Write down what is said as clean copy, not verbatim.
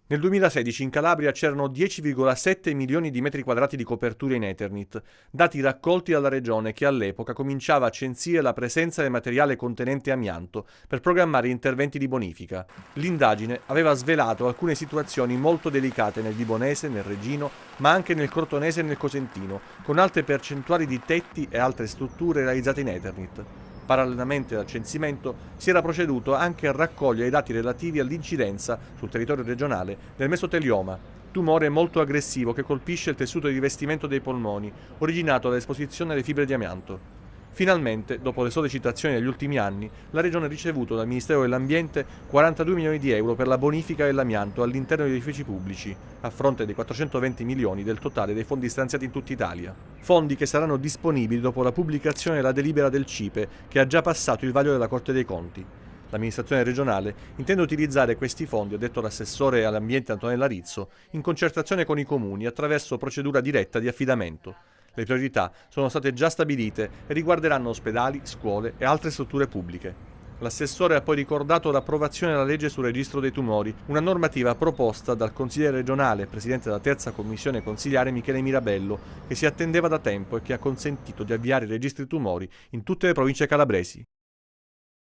Nel 2016 in Calabria c'erano 10,7 milioni di metri quadrati di coperture in Eternit, dati raccolti dalla regione che all'epoca cominciava a censire la presenza del materiale contenente amianto per programmare interventi di bonifica. L'indagine aveva svelato alcune situazioni molto delicate nel Vibonese, nel Reggino, ma anche nel Crotonese e nel Cosentino, con alte percentuali di tetti e altre strutture realizzate in Eternit. Parallelamente al censimento si era proceduto anche a raccogliere i dati relativi all'incidenza sul territorio regionale del mesotelioma, tumore molto aggressivo che colpisce il tessuto di rivestimento dei polmoni, originato dall'esposizione alle fibre di amianto. Finalmente, dopo le sollecitazioni degli ultimi anni, la Regione ha ricevuto dal Ministero dell'Ambiente 42 milioni di euro per la bonifica dell'amianto all'interno degli edifici pubblici, a fronte dei 420 milioni del totale dei fondi stanziati in tutta Italia. Fondi che saranno disponibili dopo la pubblicazione della delibera del CIPE, che ha già passato il vaglio della Corte dei Conti. L'amministrazione regionale intende utilizzare questi fondi, ha detto l'assessore all'ambiente Antonella Rizzo, in concertazione con i comuni attraverso procedura diretta di affidamento. Le priorità sono state già stabilite e riguarderanno ospedali, scuole e altre strutture pubbliche. L'assessore ha poi ricordato l'approvazione della legge sul registro dei tumori, una normativa proposta dal consigliere regionale e presidente della terza commissione consiliare Michele Mirabello, che si attendeva da tempo e che ha consentito di avviare i registri tumori in tutte le province calabresi.